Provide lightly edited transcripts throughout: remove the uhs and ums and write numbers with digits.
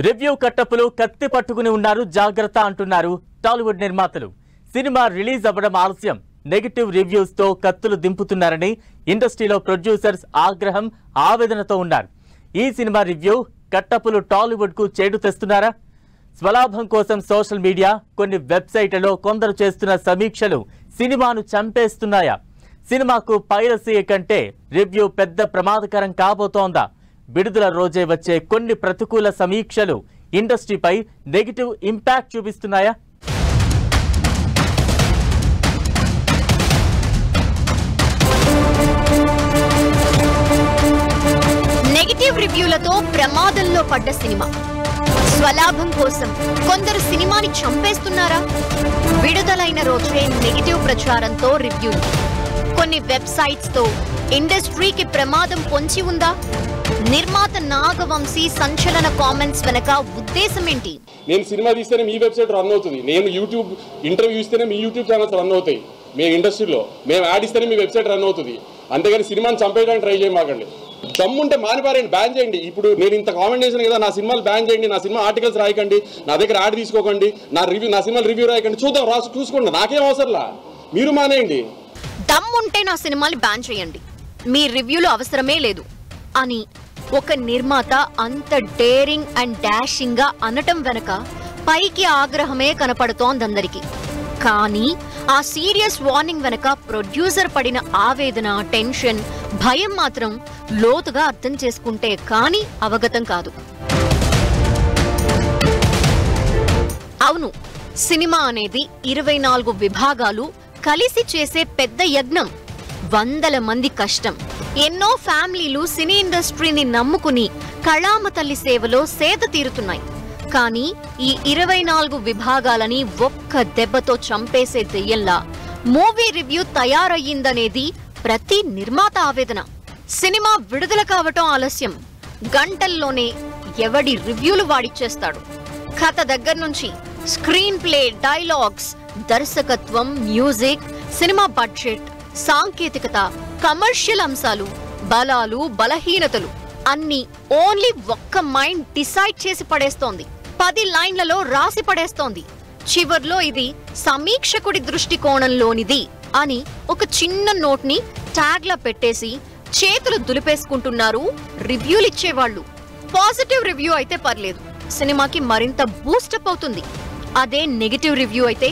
Review కట్టపులు కత్తి పట్టుకుని ఉన్నారు జాగ్రత్త అంటున్నారు టాలీవుడ్ నిర్మాతలు. సినిమా రిలీజ్ అవ్వడం ఆలస్యం, నెగటివ్ రివ్యూస్ తో కత్తులు దింపుతున్నారని ఇండస్ట్రీలో ప్రొడ్యూసర్స్ ఆగ్రహం ఆవేదనతో ఉన్నారు. ఈ సినిమా రివ్యూ కట్టపులు టాలీవుడ్ కు చేడు తెస్తున్నారా? స్వలాభం కోసం సోషల్ మీడియా, కొన్ని వెబ్సైట్లలో కొందరు చేస్తున్న సమీక్షలు సినిమాను చంపేస్తున్నాయా? సినిమాకు పైరసీ కంటే రివ్యూ పెద్ద ప్రమాదకరం కాబోతోందా? విడుదల రోజే వచ్చే కొన్ని ప్రతికూల సమీక్షలు ఇండస్ట్రీపై నెగటివ్ ఇంపాక్ట్ చూపిస్తున్నాయా? నెగటివ్ రివ్యూలతో ప్రమాదంలో పడ్డ సినిమా, స్వలాభం కోసం కొందరు సినిమాని చంపేస్తున్నారా? విడుదలైన రోజే నెగటివ్ ప్రచారంతో రివ్యూలు, కొన్ని వెబ్సైట్స్ తో ఇండస్ట్రీకి ప్రమాదం పొంచి ఉందా? నిర్మాత నాగవంశీ సంచలన కామెంట్స్ వెనక ఉద్దేశం ఏంటి? నేను సినిమా తీస్తేనే మీ వెబ్సైట్ రన్ అవుతుంది, నేను యూట్యూబ్ ఇంటర్వ్యూ ఇస్తేనే మీ యూట్యూబ్ ఛానల్స్ రన్ అవుతాయి, మీ ఇండస్ట్రీలో మేము యాడ్ ఇస్తేనే మీ వెబ్సైట్ రన్ అవుతుంది. అంతేగాని సినిమాని చంపేయడానికి ట్రై చేయమాకండి. దమ్ముంటే మానిపారండి, బ్యాన్ చేయండి. ఇప్పుడు నేను ఇంత కామెంట్ చేశాను కదా, నా సినిమాలు బ్యాన్ చేయండి, నా సినిమా ఆర్టికల్స్ రాయకండి, నా దగ్గర యాడ్ తీసుకోకండి, నా సినిమాలు రివ్యూ రాయకండి, చూద్దాం, చూసుకోండి, నాకేం అవసరంలా, మీరు మానేయండి. దమ్ముంటే నా సినిమాలు బ్యాన్ చేయండి, మీ రివ్యూలు అవసరమే లేదు అని ఒక నిర్మాత అంత డేరింగ్ అండ్ డాషింగ్ గా అనటం వెనక పైకి ఆగ్రహమే కనపడుతోందందరికి. కానీ ఆ సీరియస్ వార్నింగ్ వెనక ప్రొడ్యూసర్ పడిన ఆవేదన, టెన్షన్, భయం మాత్రం లోతుగా అర్థం చేసుకుంటే కానీ అవగతం కాదు. అవును, సినిమా అనేది 24 విభాగాలు కలిసి చేసే పెద్ద యజ్ఞం, వందల మంది కష్టం. ఎన్నో ఫ్యామిలీలు సినీ ఇండస్ట్రీని నమ్ముకుని కళామ తల్లి సేవలో సేద తీరుతున్నాయి. కానీ ఈ 24 విభాగాలని ఒక్క దెబ్బతో చంపేసే దెయ్యంలా మూవీ రివ్యూ తయారయ్యిందనేది ప్రతి నిర్మాత ఆవేదన. సినిమా విడుదల కావటం ఆలస్యం, గంటల్లోనే ఎవడి రివ్యూలు వాడిచ్చేస్తాడు. కథ దగ్గర నుంచి స్క్రీన్ ప్లే, డైలాగ్స్, దర్శకత్వం, మ్యూజిక్, సినిమా బడ్జెట్, సాంకేతికత, కమర్షియల్ అంశాలు, బలాలు, బలహీనతలు అన్ని ఓన్లీ ఒక్క మైండ్ డిసైడ్ చేసి పడేస్తోంది. 10 లైన్లలో రాసి పడేస్తోంది. చివర్లో ఇది సమీక్షకుడి దృష్టికోణంలోనిది అని ఒక చిన్న నోట్ ని ట్యాగ్ లా పెట్టేసి చేతులు దులిపేసుకుంటున్నారు రివ్యూలు ఇచ్చేవాళ్ళు. పాజిటివ్ రివ్యూ అయితే పర్లేదు, సినిమాకి మరింత బూస్టప్ అవుతుంది. అదే నెగటివ్ రివ్యూ అయితే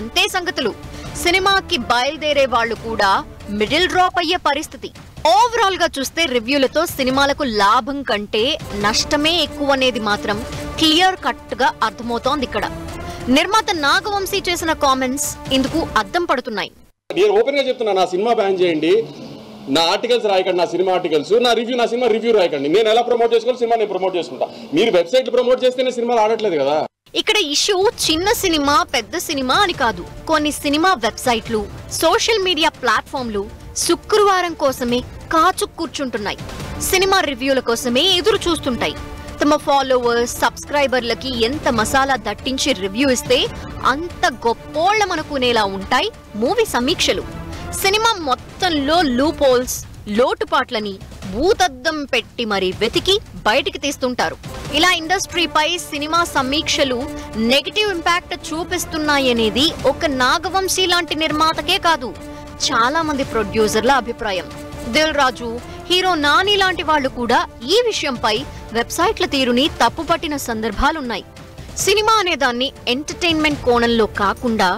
అంతే సంగతులు. సినిమాకి బయలుదేరే వాళ్ళు కూడా మిడిల్ డ్రాప్ అయ్యే పరిస్థితి. ఓవరాల్ గా చూస్తే రివ్యూలతో సినిమాలకు లాభం కంటే నష్టమే ఎక్కువ అనేది మాత్రం క్లియర్ కట్ గా అర్థమవుతోంది ఇక్కడ. నిర్మాత నాగవంశీ చేసిన కామెంట్స్ ఇందుకు అద్దం పడుతున్నాయి. నేను ఓపెన్ గా చెప్తున్నా, నా సినిమా బ్యాన్ చేయండి, నా ఆర్టికల్స్ రాయకండి, నా సినిమా ఆర్టికల్స్, నా సినిమా రివ్యూ రాయకండి. నేను ఎలా ప్రమోట్ చేసుకోవాలి, సినిమా నేను ప్రమోట్ చేసుకుంటా. మీరు వెబ్సైట్ ప్రమోట్ చేస్తేనే సినిమాలు ఆడట్లేదు కదా. ఇక్కడ ఇష్యూ చిన్న సినిమా, పెద్ద సినిమా అని కాదు. కొన్ని సినిమా వెబ్సైట్లు, సోషల్ మీడియా ప్లాట్ఫామ్లు శుక్రవారం కోసమే కాచు కూర్చుంటున్నాయి. సినిమా రివ్యూల కోసమే ఎదురు చూస్తుంటాయి. తమ ఫాలోవర్స్, సబ్స్క్రైబర్లకి ఎంత మసాలా దట్టించి రివ్యూ ఇస్తే అంత గొప్పోళ్లమనుకునేలా ఉంటాయి మూవీ సమీక్షలు. సినిమా మొత్తంలో లూప్ హోల్స్, లోటుపాట్లని భూతద్దం పెట్టి మరీ వెతికి బయటికి తీస్తుంటారు. ఇలా ఇండస్ట్రీపై సినిమా సమీక్షలు నెగటివ్ ఇంపాక్ట్ చూపిస్తున్నాయనేది ఒక నాగవంశీ లాంటి నిర్మాతకే కాదు, చాలా మంది ప్రొడ్యూసర్ల అభిప్రాయం. దిల్ రాజు, హీరో నాని లాంటి వాళ్ళు కూడా ఈ విషయంపై వెబ్సైట్ల తీరుని తప్పుపట్టిన సందర్భాలున్నాయి. సినిమా అనే దాన్ని ఎంటర్టైన్మెంట్ కోణంలో కాకుండా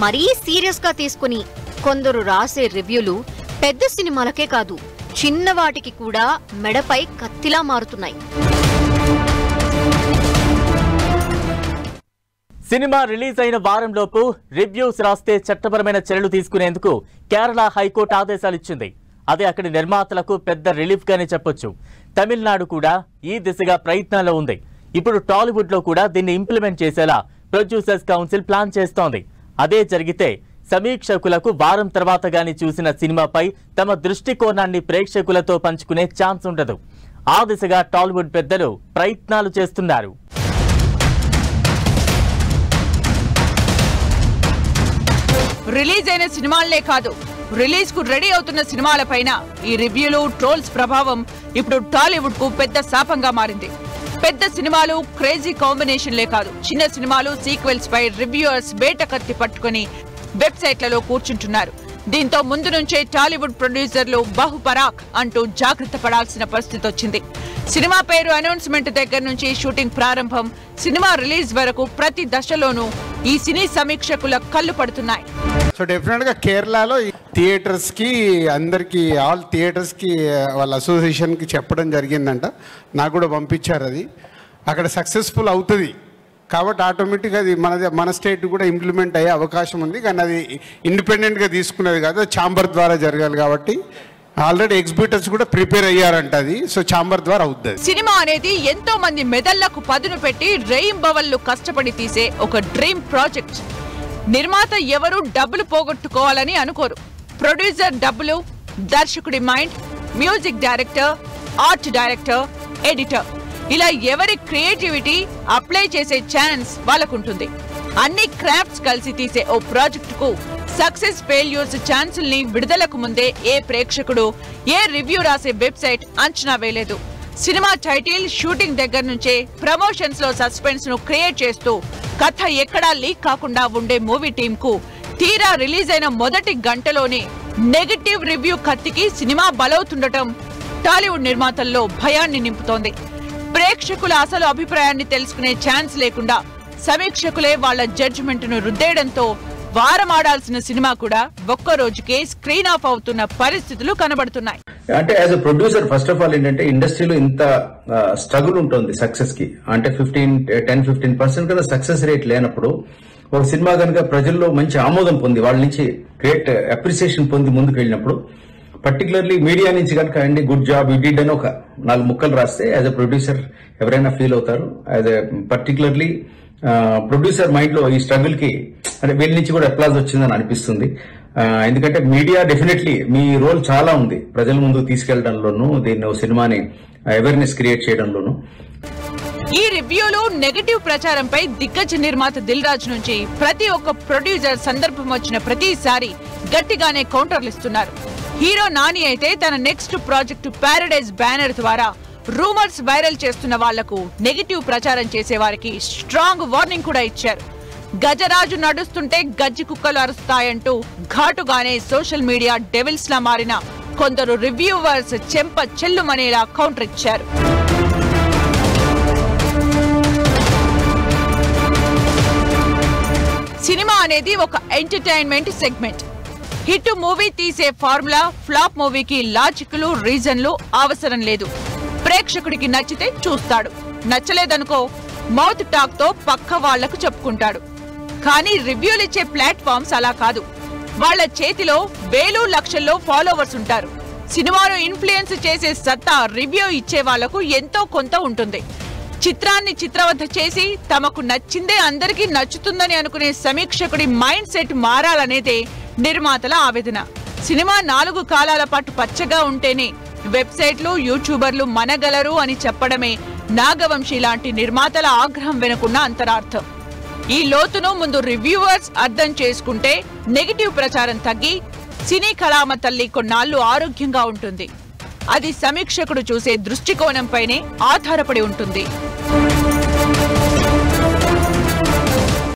మరీ సీరియస్ గా తీసుకుని కొందరు రాసే రివ్యూలు పెద్ద సినిమాలకే కాదు, చిన్నవాటికి కూడా మెడపై కత్తిలా మారుతున్నాయి. సినిమా రిలీజ్ అయిన వారంలోపు రివ్యూస్ రాస్తే చట్టపరమైన చర్యలు తీసుకునేందుకు కేరళ హైకోర్టు ఆదేశాలిచ్చింది. అదే అక్కడి నిర్మాతలకు పెద్ద రిలీఫ్ గానే చెప్పొచ్చు. తమిళనాడు కూడా ఈ దిశగా ప్రయత్నాల్లో ఉంది. ఇప్పుడు టాలీవుడ్ లో కూడా దీన్ని ఇంప్లిమెంట్ చేసేలా ప్రొడ్యూసర్స్ కౌన్సిల్ ప్లాన్ చేస్తోంది. అదే జరిగితే సమీక్షకులకు వారం తర్వాత గాని చూసిన సినిమాపై తమ దృష్టికోణాన్ని ప్రేక్షకులతో పంచుకునే ఛాన్స్ ఉండదు. ఆ దిశగా టాలీవుడ్ పెద్దలు ప్రయత్నాలు చేస్తున్నారు. రిలీజ్ అయిన సినిమాలనే కాదు, రిలీజ్ కు రెడీ అవుతున్న సినిమాలపైన ఈ రివ్యూలు, ట్రోల్స్ ప్రభావం ఇప్పుడు టాలీవుడ్ కు పెద్ద శాపంగా మారింది. పెద్ద సినిమాలు క్రేజీ కాంబినేషన్లే కాదు, చిన్న సినిమాలు సీక్వెల్స్ పై రివ్యూవర్స్ వేట కత్తి పట్టుకుని వెబ్సైట్లలో కూర్చుంటున్నారు. దీంతో ముందు నుంచే టాలీవుడ్ ప్రొడ్యూసర్లు బహుపరాక్ అంటూ జాగ్రత్త పడాల్సిన పరిస్థితి వచ్చింది. సినిమా పేరు అనౌన్స్మెంట్ దగ్గర నుంచి షూటింగ్ ప్రారంభం, సినిమా రిలీజ్ వరకు ప్రతి దశలోనూ ఈ సినీ సమీక్షకుల కళ్ళు పడుతున్నాయి. సో డెఫినెట్ గా కేరళలో థియేటర్స్ కి అందరికి ఆల్ థియేటర్స్ కి వాళ్ళ అసోసియేషన్ కి చెప్పడం జరిగిందంట. నాకు కూడా పంపించారు. అది అక్కడ సక్సెస్ఫుల్ అవుతుంది కాబట్టి ఆటోమేటిక్గా అది మన స్టేట్ కూడా ఇంప్లిమెంట్ అయ్యే అవకాశం ఉంది. కానీ అది ఇండిపెండెంట్గా తీసుకునేది కాదు, ఛాంబర్ ద్వారా జరగాలి కాబట్టి ఆల్రెడీ ఎగ్జిబిటర్స్ కూడా ప్రిపేర్ అయ్యారంట. అది సో ఛాంబర్ ద్వారా అవుతుంది. సినిమా అనేది ఎంతో మంది మెదళ్లకు పదును పెట్టి రేయింబవళ్లు కష్టపడి తీసే ఒక డ్రీమ్ ప్రాజెక్ట్. నిర్మాత ఎవరు డబ్బులు పోగొట్టుకోవాలని అనుకోరు. ప్రొడ్యూసర్ డబ్బులు, దర్శకుడి mind, music director, art director, editor, ఇలా ఎవరి క్రియేటివిటీ అప్లై చేసే ఛాన్స్ వాళ్ళకుంటుంది. అన్ని క్రాఫ్ట్స్ కలిసి తీసే ఓ ప్రాజెక్ట్ కు సక్సెస్ ఫెయిల్యూర్స్ ఛాన్సుల్ని విడుదలకు ముందే ఏ ప్రేక్షకుడు, ఏ రివ్యూ రాసే వెబ్సైట్ అంచనా వేయలేదు. సినిమా టైటిల్, షూటింగ్ దగ్గర నుంచే ప్రమోషన్స్ లో సస్పెన్స్ ను క్రియేట్ చేస్తూ కథ ఎక్కడా లీక్ కాకుండా ఉండే మూవీ టీమ్ కు తీరా రిలీజ్ అయిన మొదటి గంటలోనే నెగటివ్ రివ్యూ కత్తికి సినిమా బలవుతుండటం టాలీవుడ్ నిర్మాతల్లో భయాన్ని నింపుతోంది. ప్రేక్షకుల అసలు అభిప్రాయాన్ని తెలుసుకునే ఛాన్స్ లేకుండా సమీక్షకులే వాళ్ల జడ్జిమెంట్ ను రుద్దేయడంతో వారమాడాల్సిన సినిమా కూడా ఒక్క రోజుకే స్క్రీన్ ఆఫ్ అవుతున్న పరిస్థితులు కనబడుతున్నాయి. అంటే as a producer first of all ఏంటంటే ఇండస్ట్రీలో ఇంత స్ట్రగుల్ ఉంటుంది సక్సెస్ కి. అంటే 10-15% కదా సక్సెస్ రేట్ లేనప్పుడు ఒక సినిమా కనుక ప్రజల్లో మంచి ఆమోదం పొంది వాళ్ళ నుంచి గ్రేట్ అప్రిసియేషన్ పొంది ముందుకు వెళ్ళినప్పుడు, పర్టికులర్లీ మీడియా నుంచి కనుక అండి గుడ్ జాబ్ యూ డిడ్ అని ఒక 4 ముక్కలు రాస్తే యాజ్ అ ప్రొడ్యూసర్ ఎవరైనా ఫీల్ అవుతారు. As a particularly producer mind లో ఈ స్ట్రగుల్ కి అంటే వీళ్ళ నుంచి కూడా అప్లాజ్ వచ్చిందని అనిపిస్తుంది. ఎందుకంటే మీడియా డెఫినెట్లీ మీ రోల్ చాలా ఉంది ప్రజల ముందు తీసుకెళ్లడంలోనూ, దీన్ని సినిమాని అవేర్నెస్ క్రియేట్ చేయడంలోనూ. ఈ రివ్యూలు నెగటివ్ ప్రచారంపై దిగ్గజ నిర్మాత దిల్ రాజు నుంచి ప్రతి ఒక్క ప్రొడ్యూసర్ సందర్భం వచ్చిన ప్రతిసారి గట్టిగానే కౌంటర్లు ఇస్తున్నారు. హీరో నాని అయితే తన నెక్స్ట్ ప్రాజెక్టు ప్యారడైజ్ బ్యానర్ ద్వారా రూమర్స్ వైరల్ చేస్తున్న వాళ్లకు, నెగటివ్ ప్రచారం చేసే వారికి స్ట్రాంగ్ వార్నింగ్ కూడా ఇచ్చారు. గజరాజు నడుస్తుంటే గజ్జి కుక్కలు అరుస్తాయంటూ ఘాటుగానే సోషల్ మీడియా డెవిల్స్ లా మారిన కొందరు రివ్యూవర్స్ చెంప చెల్లుమనేలా కౌంటర్ ఇచ్చారు. సినిమా అనేది ఒక ఎంటర్టైన్మెంట్ సెగ్మెంట్. హిట్ మూవీ తీసే ఫార్ములా, ఫ్లాప్ మూవీకి లాజిక్లు, రీజన్లు అవసరం లేదు. ప్రేక్షకుడికి నచ్చితే చూస్తాడు, నచ్చలేదనుకో మౌత్ టాక్ తో పక్క వాళ్లకు చెప్పుకుంటాడు. కానీ రివ్యూలిచ్చే ప్లాట్ఫామ్స్ అలా కాదు. వాళ్ల చేతిలో వేలు లక్షల్లో ఫాలోవర్స్ ఉంటారు. సినిమాను ఇన్ఫ్లుయెన్స్ చేసే సత్తా రివ్యూ ఇచ్చే వాళ్లకు ఎంతో కొంత ఉంటుంది. చిత్రాన్ని చిత్రవధ చేసి తమకు నచ్చిందే అందరికీ నచ్చుతుందని అనుకునే సమీక్షకుడి మైండ్ సెట్ మారాలనేదే నిర్మాతల ఆవేదన. సినిమా 4 కాలాల పాటు పచ్చగా ఉంటేనే వెబ్సైట్లు, యూట్యూబర్లు మనగలరు అని చెప్పడమే నాగవంశీ లాంటి నిర్మాతల ఆగ్రహం వెనుకున్న అంతరార్థం. ఈ లోతును ముందు రివ్యూవర్స్ అర్థం చేసుకుంటే నెగటివ్ ప్రచారం తగ్గి సినీ కళామ తల్లి కొన్నాళ్లు ఆరోగ్యంగా ఉంటుంది. అది సమీక్షకుడు చూసే దృష్టికోణంపైనే ఆధారపడి ఉంటుంది.